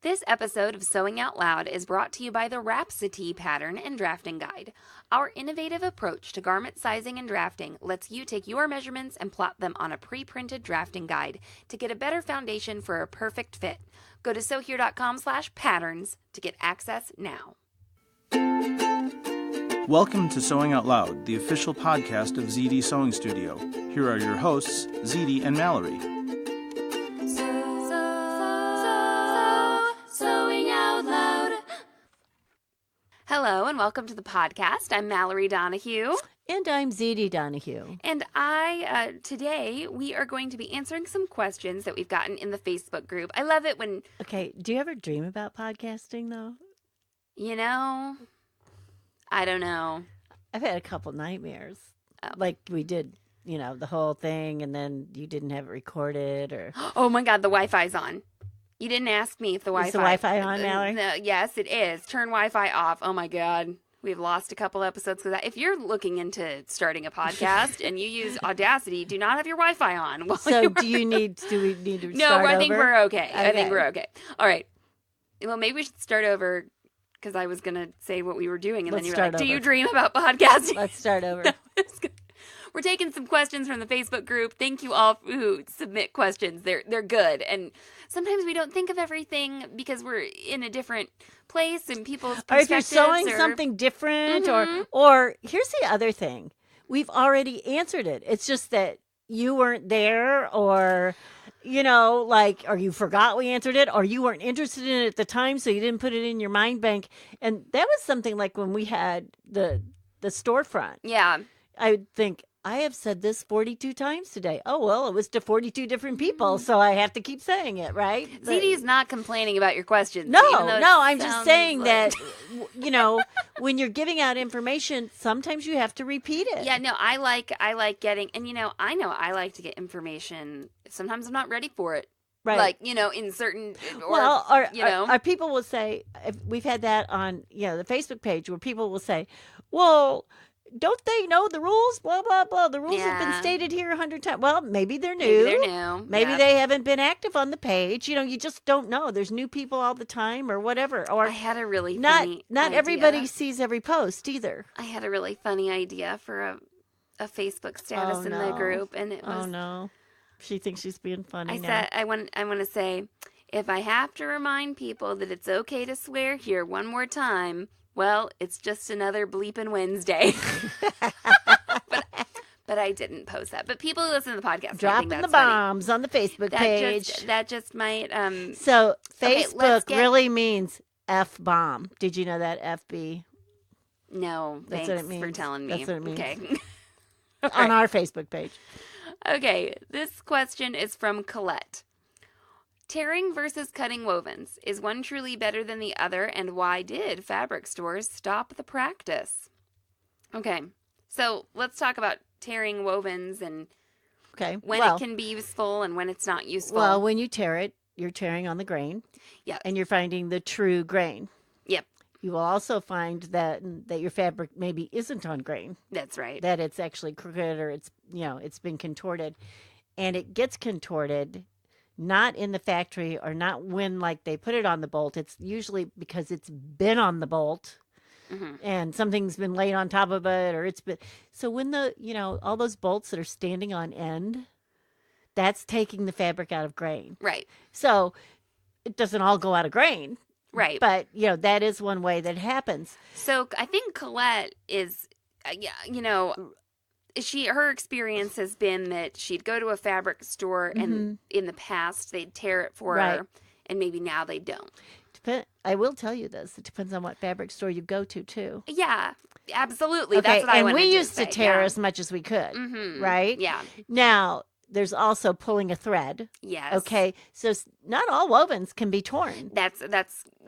This episode of Sewing Out Loud is brought to you by the Rhapsody Pattern and Drafting Guide. Our innovative approach to garment sizing and drafting lets you take your measurements and plot them on a pre-printed drafting guide to get a better foundation for a perfect fit. Go to sewhere.com/patterns to get access now. Welcome to Sewing Out Loud, the official podcast of ZD Sewing Studio. Here are your hosts, ZD and Mallory. Sewing Out Loud. Hello and welcome to the podcast. I'm Mallory Donahue. And I'm ZD Donahue. And today we are going to be answering some questions that we've gotten in the Facebook group. I love it when... Okay, do you ever dream about podcasting, though? You know, I don't know. I've had a couple nightmares. Oh. Like we did, the whole thing, and then you didn't have it recorded, or... Oh my God, the Wi-Fi's on. You didn't ask me if the Wi-Fi... Is the Wi-Fi on, Mallory? Yes, it is. Turn Wi-Fi off. Oh my God. We've lost a couple episodes because if you're looking into starting a podcast and you use Audacity, do not have your Wi-Fi on. So do we need to No, start I think over? we're okay. Okay. I think we're okay. All right. Well, maybe we should start over because I was going to say what we were doing. And Let's then you were start like, do you over. dream about podcasting? Let's start over. We're taking some questions from the Facebook group. Thank you all who submit questions. They're good. And sometimes we don't think of everything because we're in a different place and people's Or if perspectives. you're sewing something different, or here's the other thing. We've already answered it. It's just that you weren't there, or, or you forgot we answered it, or you weren't interested in it at the time, so you didn't put it in your mind bank. And that was something like when we had the storefront. Yeah. I would think, I have said this 42 times today. Oh, well, it was to 42 different people, so I have to keep saying it, right? ZD's not complaining about your questions. No, even though it I'm just sounds saying like... that, when you're giving out information, sometimes you have to repeat it. Yeah, no, I like getting, and I know I like to get information. Sometimes I'm not ready for it. Right. Like, in certain, or people will say, we've had that on, the Facebook page where people will say, well, don't they know the rules? Blah, blah, blah. The rules have been stated here 100 times. Well, maybe they're new. Maybe they haven't been active on the page. You just don't know. There's new people all the time or whatever. Or I had a really not funny idea. everybody sees every post either. I had a really funny idea for a Facebook status in the group, and it was... Oh, no. She thinks she's being funny now. Said, I want to say, if I have to remind people that it's okay to swear here one more time... Well, it's just another bleeping Wednesday. but I didn't post that. But people who listen to the podcast, dropping the bombs funny. On the Facebook page. That just might. So Facebook really means F-bomb. Did you know that, FB? No, That's thanks what it means. for telling me. That's what it means. Okay. On our Facebook page. Okay, this question is from Colette. Tearing versus cutting wovens. Is one truly better than the other, and why did fabric stores stop the practice? Okay, so let's talk about tearing wovens and when it can be useful and when it's not useful. Well, when you tear it, you're tearing on the grain. Yeah. And you're finding the true grain. Yep. You will also find that your fabric maybe isn't on grain. That's right. That it's actually crooked, or it's been contorted. And it gets contorted not in the factory, or not when they put it on the bolt. It's usually because it's been on the bolt and something's been laid on top of it, or it's been. So when all those bolts that are standing on end, that's taking the fabric out of grain. Right. So it doesn't all go out of grain. Right. But, that is one way that happens. So I think Colette is, her experience has been that she'd go to a fabric store and in the past they'd tear it for her, and maybe now they don't. I will tell you this. It depends on what fabric store you go to, too. Yeah, absolutely. Okay, that's what I wanted to say. And we used to tear as much as we could, right? Yeah. Now, there's also pulling a thread. Yes. Okay, so not all wovens can be torn. That's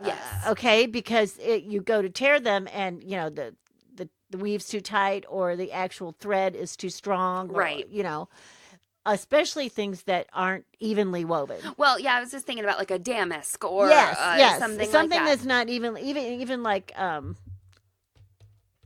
yes. Okay, because you go to tear them and, the weave's too tight, or the actual thread is too strong. Right. Or, especially things that aren't evenly woven. Well, yeah, I was just thinking about like a damask or something like that. That's not even like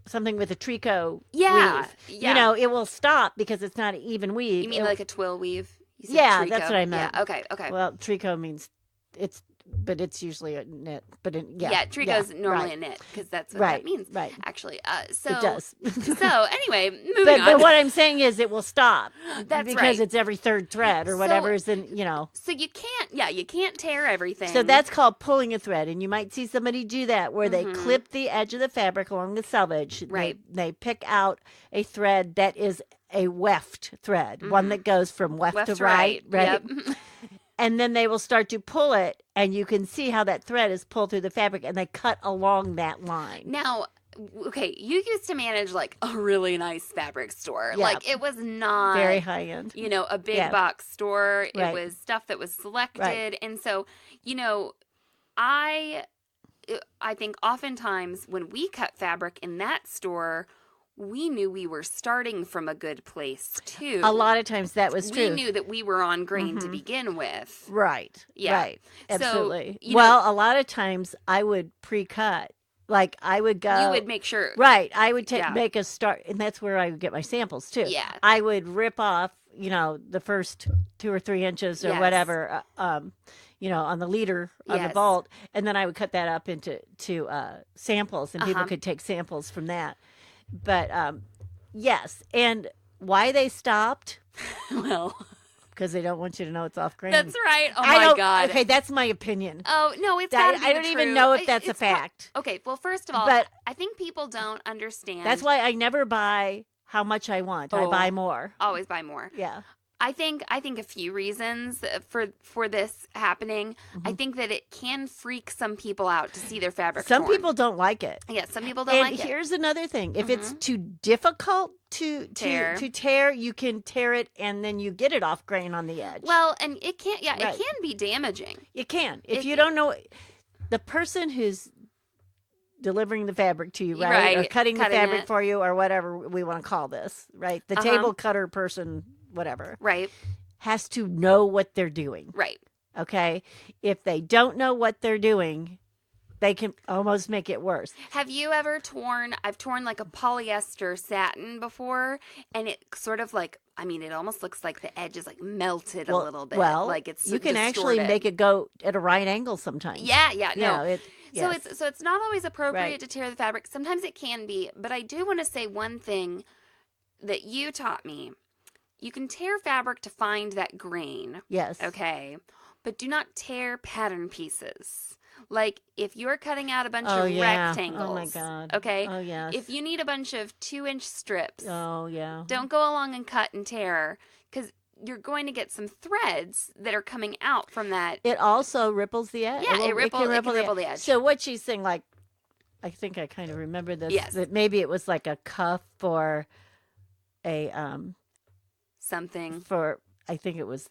something with a tricot weave. Yeah. It will stop because it's not an even weave. You mean like a twill weave? Yeah, tricot. That's what I meant. Yeah, okay. Well, tricot means it's but it's usually a knit. But Tricot is normally a knit because that's what that means. Right. Actually, It does. So anyway, moving on. But what I'm saying is, it will stop. That's because right. it's every third thread or whatever is in. So you can't tear everything. So that's called pulling a thread, and you might see somebody do that where they clip the edge of the fabric along the selvage. Right. They pick out a thread that is a weft thread, one that goes from weft to right. Yep. And then they will start to pull it, and you can see how that thread is pulled through the fabric, and they cut along that line. Now, okay, you used to manage like a really nice fabric store. Yeah. Like it was not very high end. A big box store. It Right. was stuff that was selected. Right. And so, I think oftentimes when we cut fabric in that store, we knew we were starting from a good place too. A lot of times that was true. We knew that we were on grain to begin with. Right. Yeah. Right. Absolutely. So, a lot of times I would pre-cut. Like I would go. You would make sure. Right. I would Yeah. make a start, and that's where I would get my samples too. Yeah. I would rip off, the first 2 or 3 inches or Yes. whatever, on the leader on the Yes. bolt, and then I would cut that up into samples, and people Uh-huh. could take samples from that. But yes, and why they stopped? Well, Because they don't want you to know it's off grain. that's right. Oh I my don't- God. Okay, that's my opinion. Oh no, it's That- gotta be I the don't even truth. know if that's a It's pro- fact. Okay, well, first of all, But- I think people don't understand. That's why I never buy how much I want. I Oh. buy more. always buy more. Yeah. I think a few reasons for this happening. I think that it can freak some people out to see their fabric. Some torn. people don't like it. Yeah, some people don't And like it. here's another thing. If it's too difficult to tear, you can tear it and then you get it off grain on the edge. Well, and it can't. Yeah, Right. it can be damaging. You can. If you don't know, the person who's delivering the fabric to you, right? Or cutting the fabric it. for you, or whatever we want to call this, right? The table cutter person, whatever, Right. has to know what they're doing. Right. Okay? If they don't know what they're doing, they can almost make it worse. Have you ever torn? I've torn like a polyester satin before, and it sort of like. I mean, it almost looks like the edge is like melted a little bit. Well, like it's you can actually distorted. make it go at a right angle sometimes. Yeah, no. Yes. So it's not always appropriate Right. to tear the fabric. Sometimes it can be, but I do want to say one thing that you taught me. You can tear fabric to find that grain, Yes. okay? But do not tear pattern pieces. Like if you're cutting out a bunch Oh, of yeah. rectangles, Oh, my God. okay? Oh, yes. If you need a bunch of 2-inch strips, Oh, yeah. don't go along and cut and tear because you're going to get some threads that are coming out from that. It also ripples the edge. Yeah, it can ripple the edge. So what she's saying, like, I think I kind of remember this. Yes. That maybe it was like a cuff for a Something. for I think it was,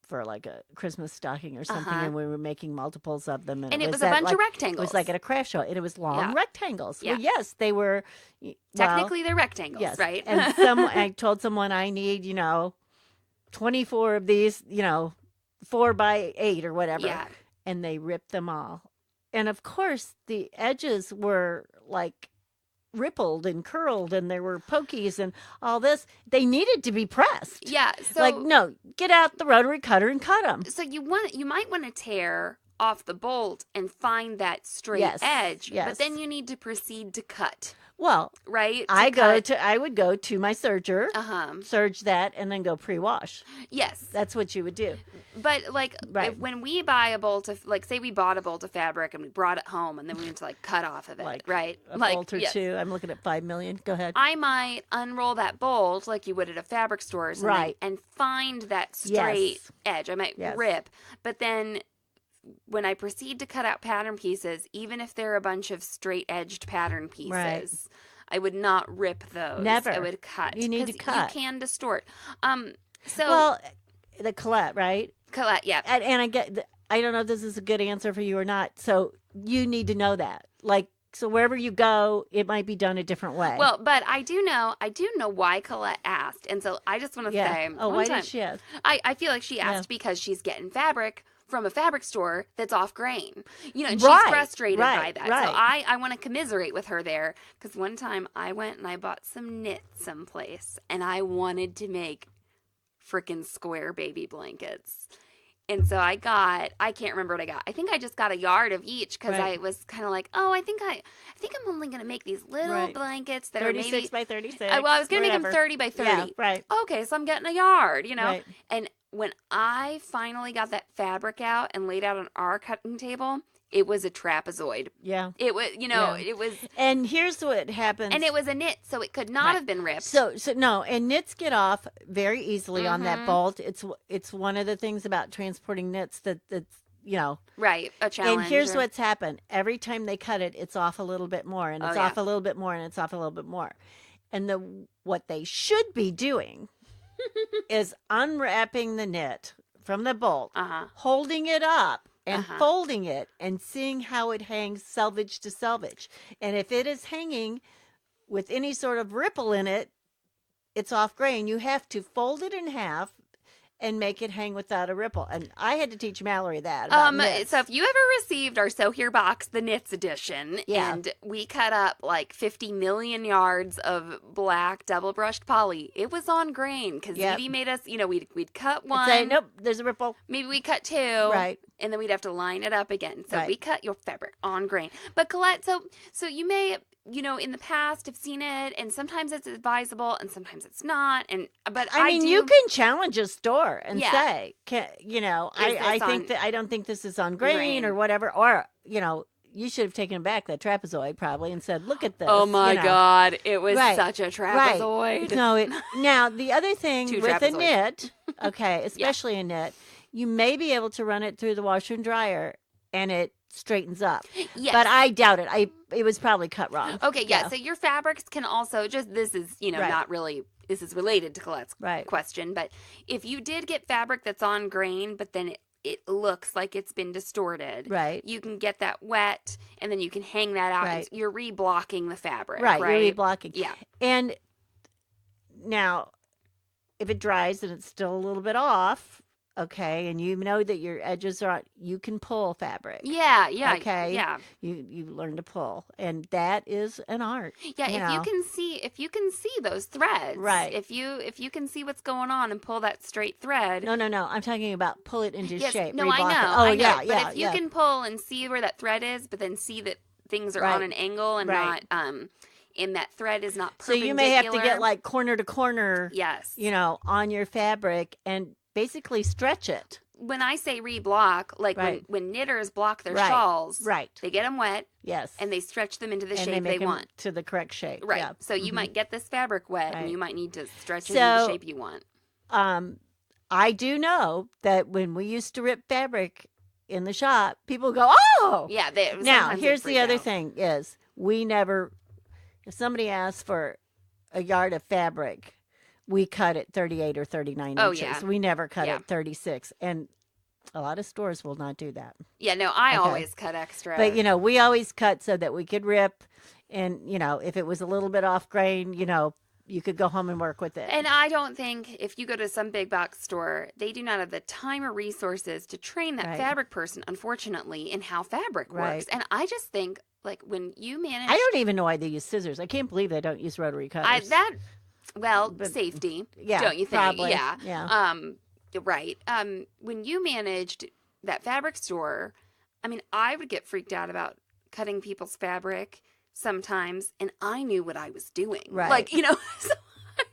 for like a Christmas stocking or something, Uh-huh. and we were making multiples of them, And it was a that, bunch like, of rectangles. It was like at a craft show, and it was long Yeah. rectangles. Yeah. Well, yes, they were. Technically, they're rectangles, yes, right? And I told someone I need, 24 of these, 4x8 or whatever. Yeah. And they ripped them all. And of course, the edges were like rippled and curled, and there were pokies and all this. They needed to be pressed. Yeah. So like, no, get out the rotary cutter and cut them. So you might want to tear off the bolt and find that straight Yes, edge, yes. but then you need to proceed to cut, Well, right? I would go to my serger, serge that, and then go pre-wash. Yes. That's what you would do. But like Right. when we buy a bolt of, like, say we bought a bolt of fabric and we brought it home and then we went to like cut off of it, Like right? A like bolt or yes. two. I'm looking at 5 million. Go ahead. I might unroll that bolt like you would at a fabric store or something, Right. and find that straight Yes. edge. I might Yes. rip, but then when I proceed to cut out pattern pieces, even if they're a bunch of straight-edged pattern pieces, Right. I would not rip those. Never. I would cut. You need to 'cause cut. You can distort. So Well, the Colette, right? Colette, yeah. And I don't know if this is a good answer for you or not. So you need to know that. Like, so wherever you go, it might be done a different way. Well, but I do know why Colette asked, and so I just want to yeah. say, Oh, one why time, did she ask? I feel like she asked because she's getting fabric from a fabric store that's off grain. And Right, she's frustrated by right, that. right. So I want to commiserate with her there, because one time I went and I bought some knit someplace, and I wanted to make frickin' square baby blankets. And so I can't remember what I got. I think I just got a yard of each because Right. I was kind of like, oh, I think I'm only going to make these little Right. blankets that 36 are maybe by 36. well, I was going to make them whatever. 30 by 30. Yeah, right. Okay, so I'm getting a yard, Right. And when I finally got that fabric out and laid out on our cutting table, it was a trapezoid. Yeah. It was, Yeah. it was, And here's what happens. and it was a knit, so it could not Right. have been ripped. So no, and knits get off very easily on that Mhm. bolt. It's one of the things about transporting knits that's Right, a challenge. And here's what's happened. Every time they cut it, it's off a little bit more, and it's Oh, off a little bit more, and it's off a little bit more. And what they should be doing is unwrapping the knit from the bolt, holding it up and folding it and seeing how it hangs selvage to selvage. And if it is hanging with any sort of ripple in it, it's off grain. You have to fold it in half and make it hang without a ripple. And I had to teach Mallory that about knits. So if you ever received our Sew Here box, the knits edition, Yeah. and we cut up like 50 million yards of black double brushed poly, it was on grain because Yep. Edie made us, we'd cut I'd one, say, nope, there's a ripple. maybe we cut two, Right. and then we'd have to line it up again. So Right. we cut your fabric on grain. But Colette, so you may, in the past have seen it, and sometimes it's advisable, and sometimes it's not. But I mean, you can challenge a store and Yeah. say, I think that I don't think this is on grain or whatever. Or, you should have taken back that trapezoid probably and said, look at this. Oh my God, it was Right. such a trapezoid. Right. No, now the other thing Two with a trapezoids. knit, okay, especially a knit, you may be able to run it through the washer and dryer and it straightens up. Yes. But I doubt it. It was probably cut wrong. Okay, yeah. So your fabrics can also this is, Right. not really, this is related to Colette's Right. question, but if you did get fabric that's on grain, but then it looks like it's been distorted, Right. you can get that wet and then you can hang that out. Right. And you're reblocking the fabric, Right. right? You're reblocking. Yeah. And now, if it dries and it's still a little bit off, okay, and you know that your edges are on, you can pull fabric. Yeah, yeah. Okay. Yeah. You learn to pull, and that is an art. Yeah, you if know. you can see those threads. Right. If you can see what's going on and pull that straight thread. No. I'm talking about pull it into Yes, shape. no, I reblock know. it. Oh, I know. yeah, But yeah, if you yeah. can pull and see where that thread is, but then see that things are Right. on an angle and Right. not and that thread is not So perpendicular. you may have to get like corner to corner, yes. on your fabric and basically stretch it. When I say reblock, like Right. when knitters block their Right. shawls, Right. they get them wet Yes. and they stretch them into the and shape they make they 'em want. to the correct shape. Right. Yeah. So you Mhm. might get this fabric wet Right. and you might need to stretch it into the So- shape you want. I do know that when we used to rip fabric in the shop, people go, "Oh!" Yeah. Now, sometimes they here's the freak other out. thing is if somebody asks for a yard of fabric, we cut it 38 or 39 Oh, inches. yeah. We never cut Yeah. it 36. And a lot of stores will not do that. Yeah, no, I Okay. always cut extra. But, we always cut so that we could rip. And, if it was a little bit off grain, you could go home and work with it. And I don't think if you go to some big box store, they do not have the time or resources to train that Right. fabric person, unfortunately, in how fabric Right. works. And I just think, like, when you manage. I don't even know why they use scissors. I can't believe they don't use rotary cutters. But- safety. Yeah, Don't you think? probably. Yeah. Yeah. Right. When you managed that fabric store, I mean, I would get freaked out about cutting people's fabric sometimes, and I knew what I was doing. Right. Like, so I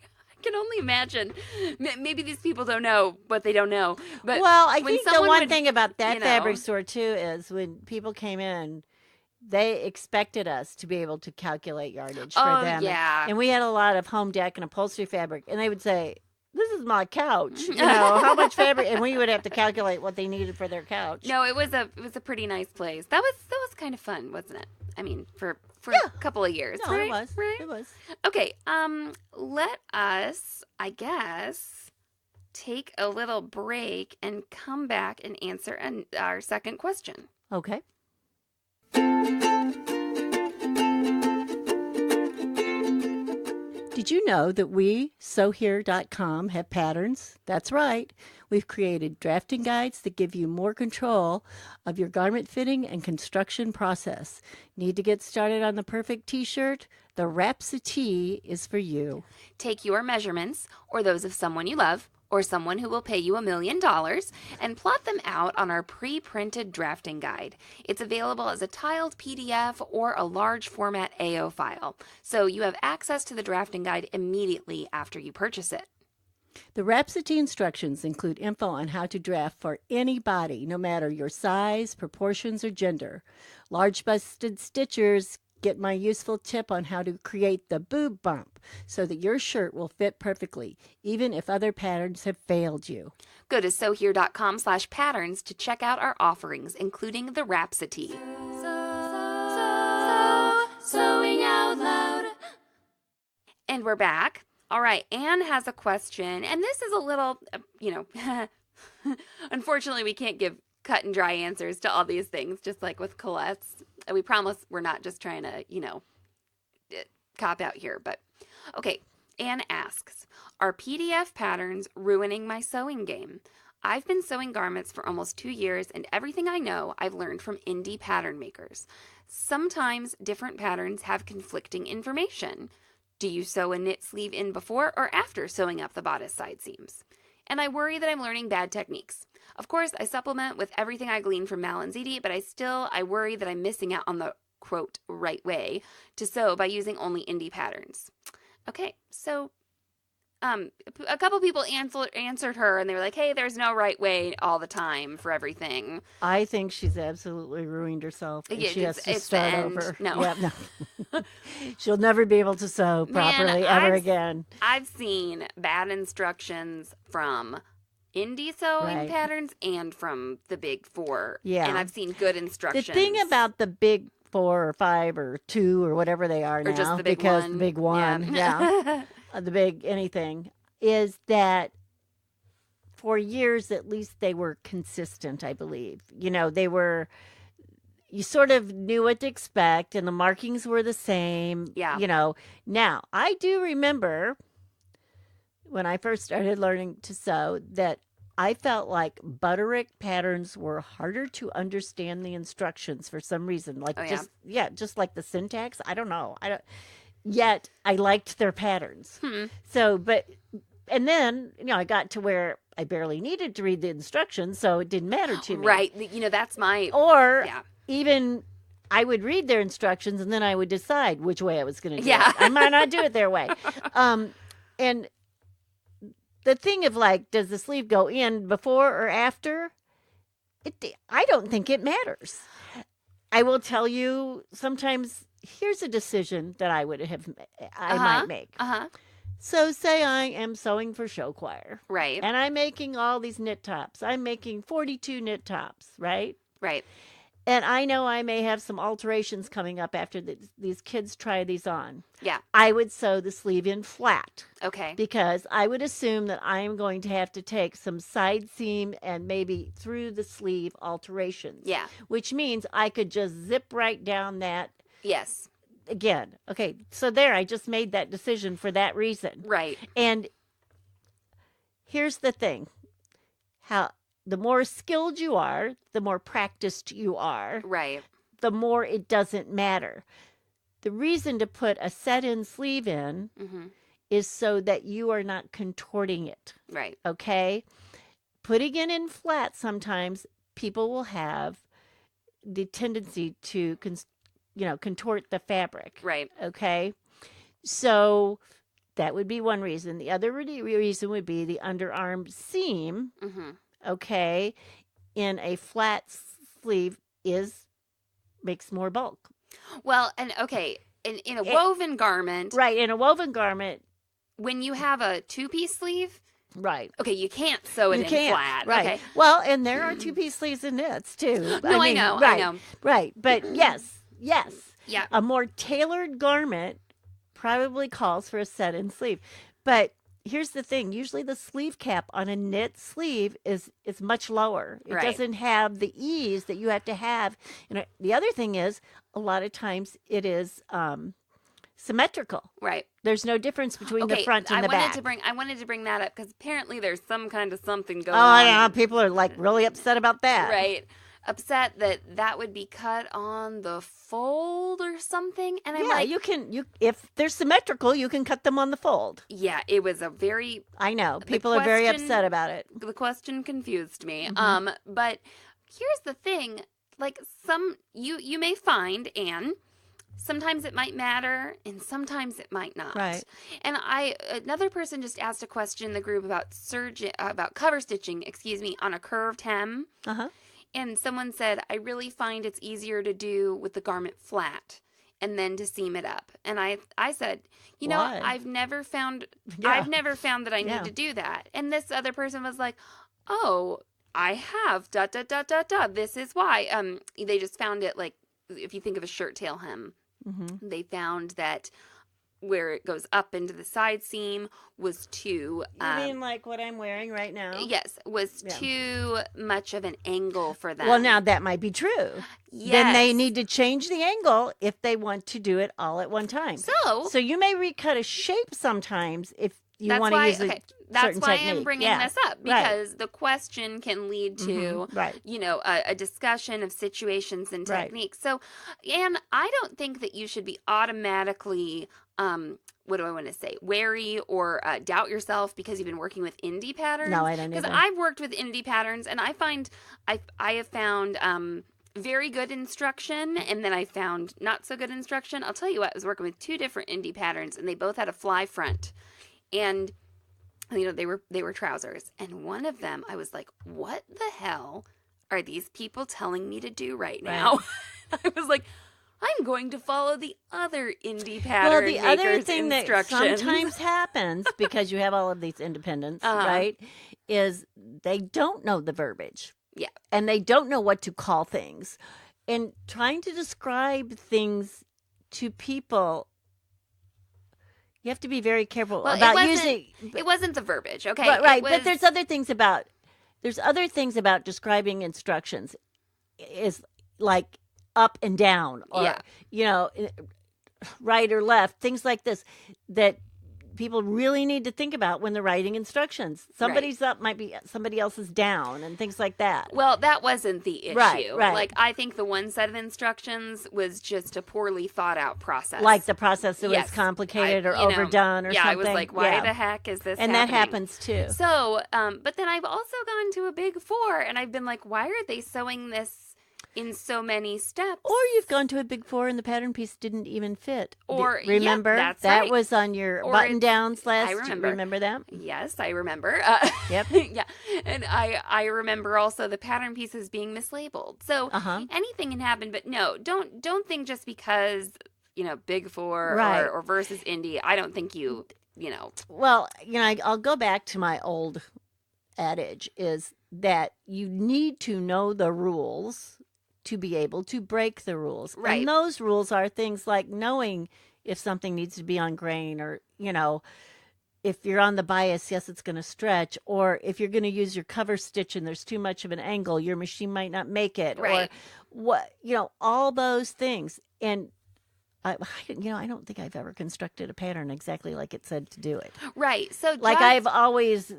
can only imagine. Maybe these people don't know what they don't know. But Well, I when think the someone one would- thing about that you know- fabric store too is when people came in, they expected us to be able to calculate yardage for Oh, them. yeah. And we had a lot of home deck and upholstery fabric, and they would say, "This is my couch. How much fabric?" And we would have to calculate what they needed for their couch. No, it was a pretty nice place. That was kind of fun, wasn't it? I mean, for Yeah. a couple of years. No, right? it was. Right. It was. Okay, let us, I guess, take a little break and come back and answer our second question. Okay. Did you know that we, sewhere.com, have patterns? That's right. We've created drafting guides that give you more control of your garment fitting and construction process. Need to get started on the perfect t-shirt? The Rhapsody is for you. Take your measurements or those of someone you love, or someone who will pay you $1 million, and plot them out on our pre-printed drafting guide. It's available as a tiled PDF or a large format AO file, so you have access to the drafting guide immediately after you purchase it. The Rhapsody instructions include info on how to draft for any body, no matter your size, proportions, or gender. Large busted stitchers get my useful tip on how to create the boob bump so that your shirt will fit perfectly, even if other patterns have failed you. Go to sewhere.com/patterns to check out our offerings, including the Rhapsody. Sewing out loud. And we're back. All right, Anne has a question, and this is a little, unfortunately, we can't give cut and dry answers to all these things, just like with Colette's. We promise we're not just trying to, cop out here. But, okay, Anne asks, are PDF patterns ruining my sewing game? I've been sewing garments for almost 2 years, and everything I know I've learned from indie pattern makers. Sometimes different patterns have conflicting information. Do you sew a knit sleeve in before or after sewing up the bodice side seams? And I worry that I'm learning bad techniques. Of course, I supplement with everything I glean from Mal and ZD, but I worry that I'm missing out on the, quote, right way to sew by using only indie patterns. Okay, so a couple people answered her, and they were like, hey, there's no right way all the time for everything. I think she's absolutely ruined herself, and Yeah, she has to it's start the end. over. No. Yep, no. She'll never be able to sew properly ever again. I've seen bad instructions from indie sewing patterns and from the big four. Yeah. And I've seen good instructions. The thing about the big 4 or 5 or 2 or whatever they are now, or just the big because one. the big one, yeah. The big anything, is that for years at least they were consistent, I believe. You sort of knew what to expect, and the markings were the same. Yeah. Now, I do remember when I first started learning to sew that I felt like Butterick patterns were harder to understand the instructions for some reason. Like, just like the syntax. I don't know. Yet I liked their patterns. So, and then, I got to where I barely needed to read the instructions, so it didn't matter to me. Right. That's my... Or even I would read their instructions, and then I would decide which way I was going to do it. I might not do it their way. And the thing of, like, does the sleeve go in before or after? I don't think it matters. I will tell you, sometimes here's a decision that I might make. So say I am sewing for show choir. Right. And I'm making all these knit tops. I'm making 42 knit tops, right? Right. And I know I may have some alterations coming up after these kids try these on. Yeah. I would sew the sleeve in flat. Okay. Because I would assume that I am going to have to take some side seam and maybe through the sleeve alterations. Yeah. Which means I could just zip right down that. Yes. Again. Okay. So there, I just made that decision for that reason. Right. And here's the thing. The more skilled you are, the more practiced you are. Right. The more it doesn't matter. The reason to put a set-in sleeve in is so that you are not contorting it. Right. Okay? Putting it in flat, sometimes people will have the tendency to contort the fabric. Right. Okay? So that would be one reason. The other reason would be the underarm seam. Okay, in a flat sleeve makes more bulk. Well, and okay, in a woven garment. Right, in a woven garment. When you have a 2-piece sleeve. Right. Okay, you can't sew it in flat. Right. Okay. Well, and there are 2-piece sleeves in knits too. I know. Right, but yes. Yeah. A more tailored garment probably calls for a set-in sleeve. But here's the thing. Usually the sleeve cap on a knit sleeve is much lower. It doesn't have the ease that you have to have. The other thing is, a lot of times it is symmetrical. Right. There's no difference between the front and the back. I wanted to bring that up because apparently there's some kind of something going on. on. Oh, yeah. People are like really upset about that. Right. upset that would be cut on the fold or something. And I'm Yeah, like, if they're symmetrical, you can cut them on the fold. yeah, it was a very, I know. People are very question- upset about it. the question confused me. Mm-hmm. But here's the thing, like you may find, Anne, sometimes it might matter and sometimes it might not. Right. And another person just asked a question in the group about cover stitching, on a curved hem. Uh-huh. And someone said, I really find it's easier to do with the garment flat and then to seam it up. And I said, Why? I've never found Yeah. that I Yeah. need to do that. And this other person was like, oh, I have ... This is why. They just found it, like, if you think of a shirt tail hem, Mm-hmm. they found that where it goes up into the side seam was too... You mean like what I'm wearing right now? Yes, was too much of an angle for them. Well, now that might be true. Yes. Then they need to change the angle if they want to do it all at one time. So you may recut a shape sometimes if you that's want to why, use a that's certain why technique. I'm bringing Yeah. this up, because the question can lead to, Mhm. Right. a discussion of situations and Right. techniques. So, and I don't think that you should be automatically, what do I want to say, wary or doubt yourself because you've been working with indie patterns. No, I don't Because either. I've worked with indie patterns, and I have found very good instruction, and then I found not so good instruction. I'll tell you what, I was working with 2 different indie patterns, and they both had a fly front. And they were trousers, and one of them I was like, what the hell are these people telling me to do right now? I was like, I'm going to follow the other indie pattern the other maker's thing that instructions. sometimes happens because you have all of these independents, Uh-huh. right, is they don't know the verbiage. Yeah. And they don't know what to call things. And trying to describe things to people, you have to be very careful Well, about it using. wasn't the verbiage, okay? Right. It But there's other things about describing instructions is like up and down or, right or left, things like this that people really need to think about when they're writing instructions. Somebody's up might be somebody else is down and things like that. Well, that wasn't the issue. Right. Like, I think the one set of instructions was just a poorly thought out process. Like the process that was Yes. complicated or I- you know, overdone or yeah, something. I was like, why the heck is this And happening? that happens too. So, but then I've also gone to a Big Four, and I've been like, why are they sewing this in so many steps? Or you've gone to a Big Four and the pattern piece didn't even fit. Or, yeah, remember that's that right. was on your Or button downs last. I remember. Remember that? Yes, I remember. Yep. Yeah, and I remember also the pattern pieces being mislabeled. So Uh-huh. anything can happen, but no, don't think just because Big Four Right. or versus indie. I don't think you. Well, I'll go back to my old adage is that you need to know the rules to be able to break the rules. Right. And those rules are things like knowing if something needs to be on grain or, if you're on the bias, yes, it's going to stretch. Or if you're going to use your cover stitch and there's too much of an angle, your machine might not make it. Right. Or all those things. And I don't think I've ever constructed a pattern exactly like it said to do it. Right. So Like just- I've always,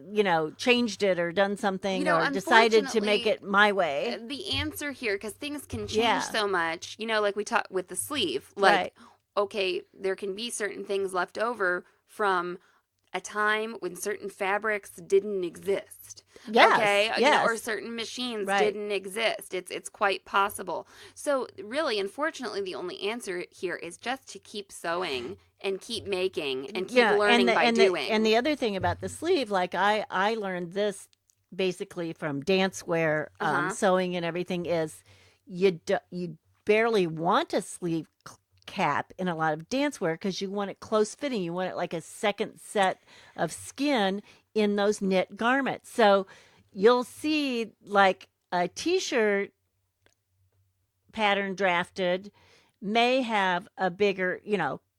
changed it or done something or decided to make it my way. The answer here, because things can change Yeah. so much, like we talked with the sleeve, like, Right. okay, there can be certain things left over from a time when certain fabrics didn't exist. Yes, Okay. yes. Or certain machines Right. didn't exist. It's quite possible. So really, unfortunately, the only answer here is just to keep sewing and keep making and keep learning by doing. And the other thing about the sleeve, like I learned this basically from dancewear, sewing and everything, is you barely want a sleeve cap in a lot of dancewear because you want it close fitting. You want it like a second set of skin in those knit garments. So you'll see like a t-shirt pattern drafted may have a bigger,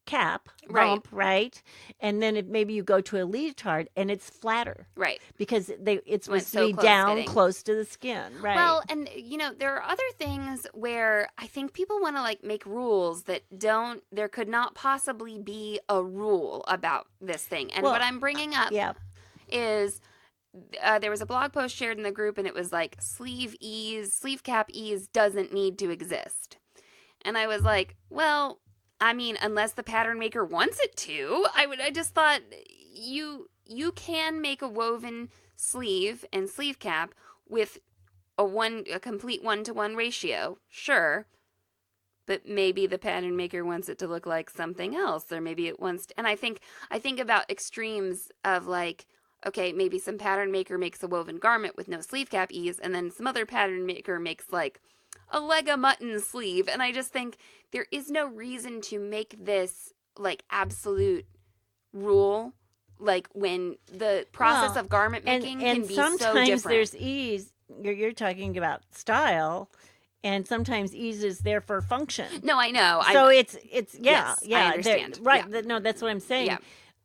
cap bump, right? And then maybe you go to a leotard and it's flatter, right. because it's When supposed it's to so be close down fitting. close to the skin, right? Well, and there are other things where I think people want to like make rules that there could not possibly be a rule about this thing. And Well, what I'm bringing up yeah, is there was a blog post shared in the group, and it was like, sleeve cap ease doesn't need to exist. And I was like, well, I mean, unless the pattern maker wants it to. I just thought you can make a woven sleeve and sleeve cap with a complete 1-to-1 ratio, sure. But maybe the pattern maker wants it to look like something else, or maybe it wants to, and I think about extremes of like, okay, maybe some pattern maker makes a woven garment with no sleeve cap ease, and then some other pattern maker makes like a leg of mutton sleeve, and I just think there is no reason to make this like absolute rule, like when the process of garment making can be so different. And sometimes there's ease. You're talking about style. And sometimes ease is there for function. No, I know. So it's yes, I understand. Right. Yeah. No, that's what I'm saying. Yeah.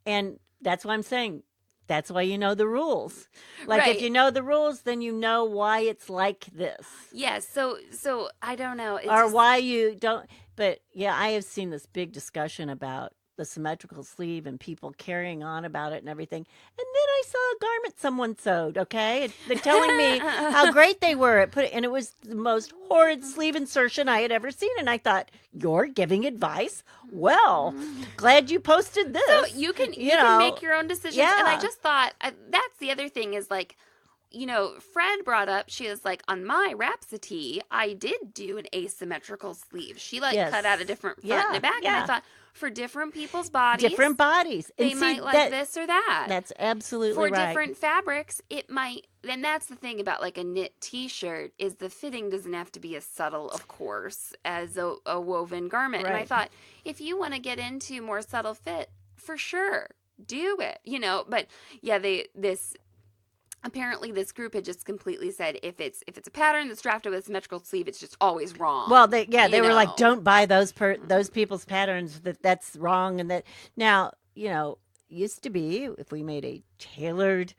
And that's what I'm saying. That's why you know the rules. Like right. if you know the rules, then you know why it's like this. Yes. So I don't know. Why you don't. But yeah, I have seen this big discussion about the symmetrical sleeve and people carrying on about it and everything. And then I saw a garment someone sewed, okay? They're telling me how great they were at putting, and it was the most horrid sleeve insertion I had ever seen. And I thought, you're giving advice? Well, glad you posted this. So you can make your own decisions. Yeah. And I just thought, that's the other thing is like, Fred brought up, she was like, on my Rhapsody, I did do an asymmetrical sleeve. She cut out a different front and a back. Yeah. And I thought, for different people's bodies. Different bodies. They might like this or that. That's absolutely right. For different fabrics, it might. And that's the thing about like a knit t-shirt is the fitting doesn't have to be as subtle, of course, as a woven garment. Right. And I thought, if you want to get into more subtle fit, for sure, do it. But yeah, apparently this group had just completely said if it's a pattern that's drafted with a symmetrical sleeve, it's just always wrong. Well, they were like, don't buy those people's patterns. That's wrong. And that now, used to be if we made a tailored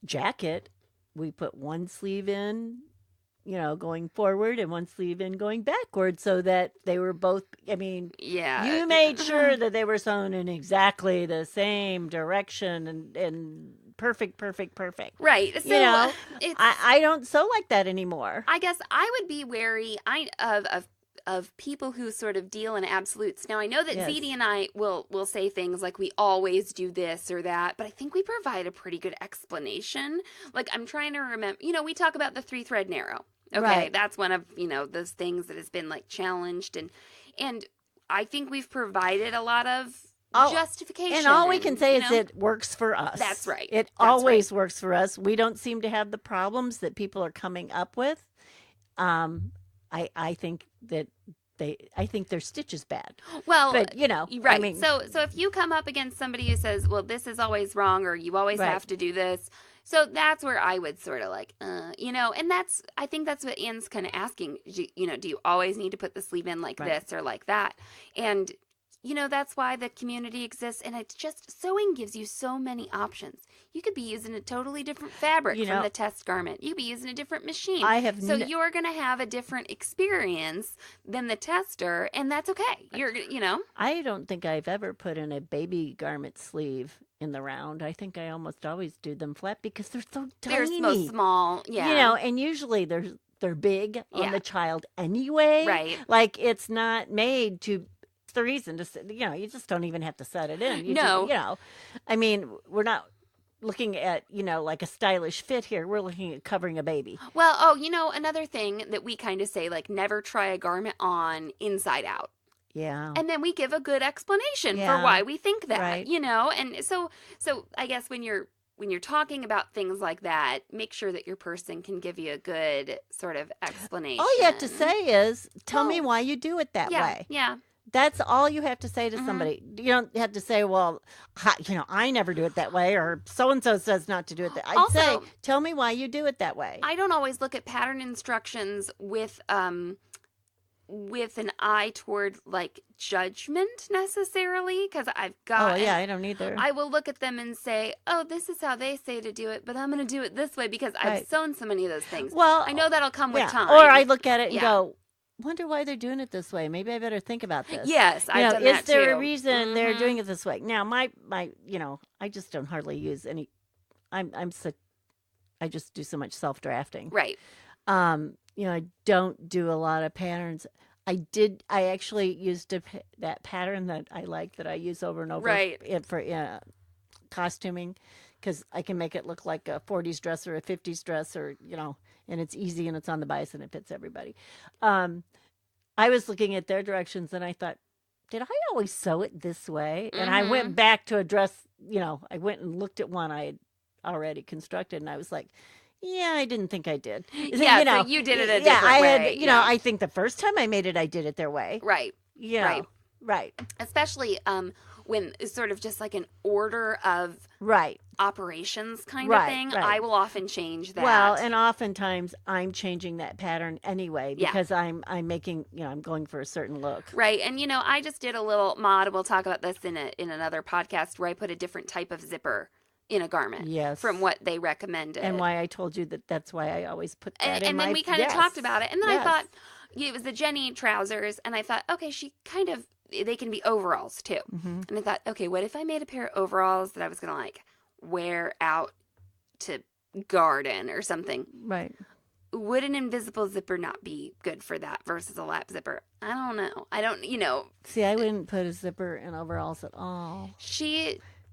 jacket, we put one sleeve in, going forward and one sleeve in going backward so that they were both, you made sure that they were sewn in exactly the same direction and perfect. Right. So I don't sew like that anymore. I guess I would be wary of people who sort of deal in absolutes. Now I know that ZD and I will say things like we always do this or that, but I think we provide a pretty good explanation. Like I'm trying to remember, we talk about the 3-thread narrow. Okay, right. That's one of, those things that has been like challenged and I think we've provided a lot of justification. And all we can say is it works for us. That's right. It always works for us. We don't seem to have the problems that people are coming up with. I think that I think their stitch is bad. Well, but right. So if you come up against somebody who says, well, this is always wrong, or you always have to do this. So that's where I would sort of like, and I think that's what Anne's kind of asking, do you always need to put the sleeve in like this or like that? And that's why the community exists. And it's just, sewing gives you so many options. You could be using a totally different fabric from the test garment. You could be using a different machine. You're going to have a different experience than the tester, and that's okay. I don't think I've ever put in a baby garment sleeve in the round. I think I almost always do them flat because they're so tiny. They're so small, yeah. And usually they're big on the child anyway. Right. Like it's not made to... the reason to you just don't even have to set it in. We're not looking at like a stylish fit here. We're looking at covering a baby. Well, another thing that we kind of say, like, never try a garment on inside out. Yeah. And then we give a good explanation for why we think that. Right. And so I guess when you're talking about things like that, make sure that your person can give you a good sort of explanation. All you have to say is, tell me why you do it that way. Yeah. That's all you have to say to somebody. You don't have to say, well, I never do it that way, or so-and-so says not to do it that way. I'd say, tell me why you do it that way. I don't always look at pattern instructions with an eye toward, like, judgment necessarily, because I've got... Oh, yeah, I don't either. I will look at them and say, oh, this is how they say to do it, but I'm going to do it this way because I've sewn so many of those things. Well, I know that'll come with time. Or I look at it and go... wonder why they're doing it this way. Maybe I better think about this. Yes, I've done that too. Is there a reason they're doing it this way? Now, my I just don't hardly use any. I just do so much self-drafting. Right. I don't do a lot of patterns. I actually used that pattern that I like that I use over and over Right. for costuming, because I can make it look like a 40s dress or a 50s dress, or and it's easy and it's on the bias and it fits everybody. I was looking at their directions and I thought, did I always sew it this way? And I went back to a dress, I went and looked at one I had already constructed, and I was like, yeah, I didn't think I did. Yeah, so you did it a different way. I think the first time I made it, I did it their way. Right. Right. Especially when it's sort of just like an order of operations kind of thing. Right. I will often change that. Well, and oftentimes I'm changing that pattern anyway because I'm making, I'm going for a certain look. Right. And, I just did a little mod. We'll talk about this in another podcast where I put a different type of zipper in a garment from what they recommended. And why I told you that's why I always put that in and then we kind of talked about it. And then I thought, it was the Jenny trousers. And I thought, okay, they can be overalls too. Mm-hmm. And I thought, okay, what if I made a pair of overalls that I was going to like wear out to garden or something? Right. Would an invisible zipper not be good for that versus a lap zipper? I don't know. See, I wouldn't put a zipper in overalls at all.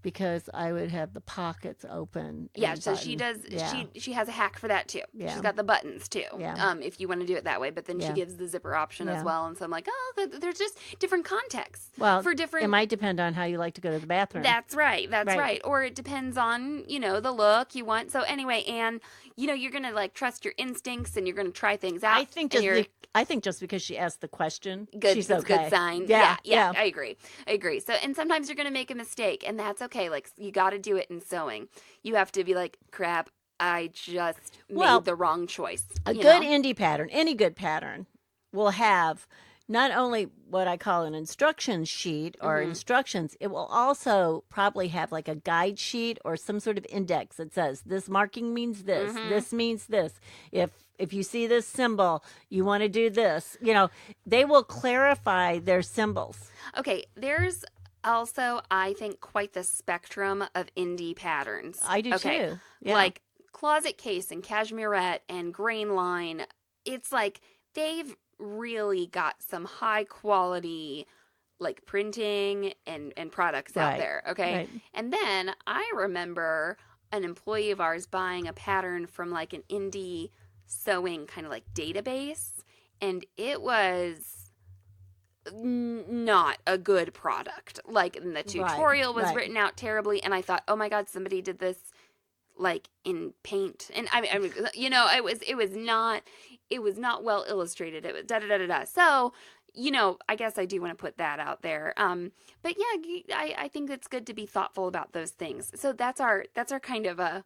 Because I would have the pockets open. Yeah, so she does. Yeah. She has a hack for that too. Yeah. She's got the buttons too. Yeah. If you want to do it that way, but then she gives the zipper option as well. And so I'm like, there's just different contexts. Well, for different. It might depend on how you like to go to the bathroom. That's right. Or it depends on the look you want. So anyway, Anne, you're gonna like trust your instincts and you're gonna try things out. I think just because she asked the question, she's it's okay. a good sign. Yeah. I agree. So, and sometimes you're going to make a mistake, and that's okay. Like, you got to do it in sewing. You have to be like, crap, I just made the wrong choice. A good indie pattern, any good pattern, will have not only what I call an instruction sheet or instructions, it will also probably have like a guide sheet or some sort of index that says this marking means this, this means this. If you see this symbol, you want to do this. They will clarify their symbols. Okay, there's also, I think, quite the spectrum of indie patterns. I do too. Yeah. Like closet case and cashmerette and grain line. It's like they've really got some high quality like printing and products out there. Okay. Right. And then I remember an employee of ours buying a pattern from like an indie sewing kind of like database, and it was not a good product. Like, and the tutorial was written out terribly, and I thought, oh my God, somebody did this like in paint. And I mean, it was not well illustrated. It was da-da-da-da-da. So, I guess I do want to put that out there. But yeah, I think it's good to be thoughtful about those things. So that's our kind of a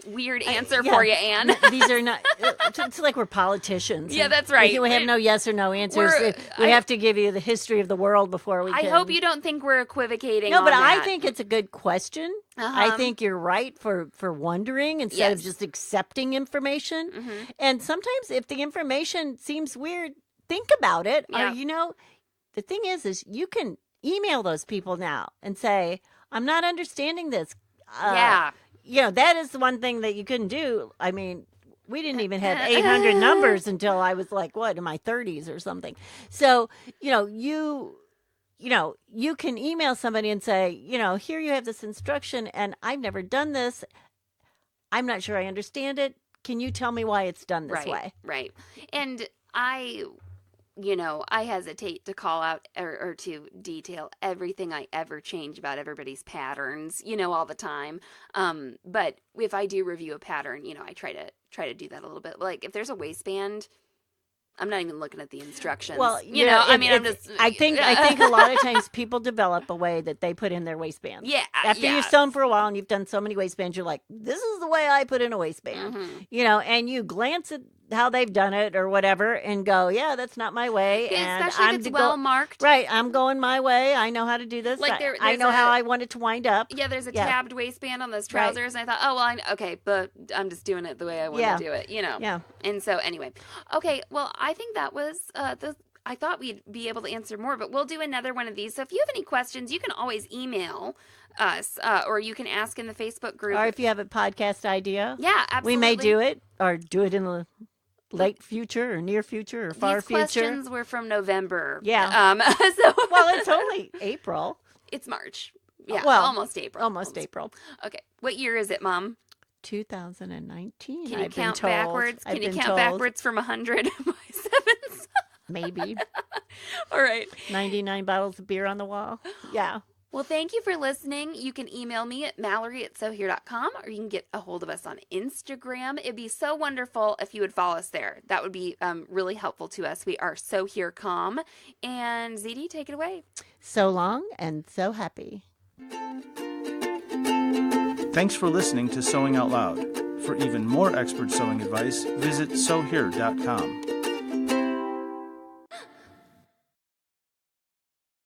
weird answer for you, Anne. These are not, it's like we're politicians. Yeah, that's right. We have no yes or no answers. We have to give you the history of the world before we can. I hope you don't think we're equivocating No, but on that. I think it's a good question. I think you're right for wondering instead of just accepting information. And sometimes if the information seems weird, think about it. Yeah. Or, the thing is you can email those people now and say, I'm not understanding this. That is the one thing that you couldn't do. I mean, we didn't even have 800 numbers until I was like, in my 30s or something. So, you can email somebody and say, here you have this instruction and I've never done this. I'm not sure I understand it. Can you tell me why it's done this way? Right. And I hesitate to call out or to detail everything I ever change about everybody's patterns, all the time. But if I do review a pattern, I try to do that a little bit. Like if there's a waistband, I'm not even looking at the instructions. Well, I think a lot of times people develop a way that they put in their waistbands. Yeah. After you've sewn for a while and you've done so many waistbands, you're like, this is the way I put in a waistband. And you glance at how they've done it or whatever and go, yeah, that's not my way. Yeah, especially if it's well marked. Right. I'm going my way. I know how to do this. Like I know how I want it to wind up. Yeah, there's a tabbed waistband on those trousers. And I thought, okay, but I'm just doing it the way I want to do it, Yeah. And so anyway. Okay, well, I think that was I thought we'd be able to answer more, but we'll do another one of these. So if you have any questions, you can always email us, or you can ask in the Facebook group. Or if you have a podcast idea. Yeah, absolutely. We may do it, or do it in the late future or near future or far These future. questions were from November. Yeah. So Well, it's only April. it's March. Yeah, Well, almost April. Almost April. Okay. What year is it, Mom? 2019. Can you I've been count told. backwards? I've Can you been count told. backwards from 100 by sevens? Maybe. All right. 99 bottles of beer on the wall. Yeah. Well, thank you for listening. You can email me at mallory@sewhere.com, or you can get a hold of us on Instagram. It'd be so wonderful if you would follow us there. That would be really helpful to us. We are So Here Com. And ZD, take it away. So long and so happy. Thanks for listening to Sewing Out Loud. For even more expert sewing advice, visit sewhere.com.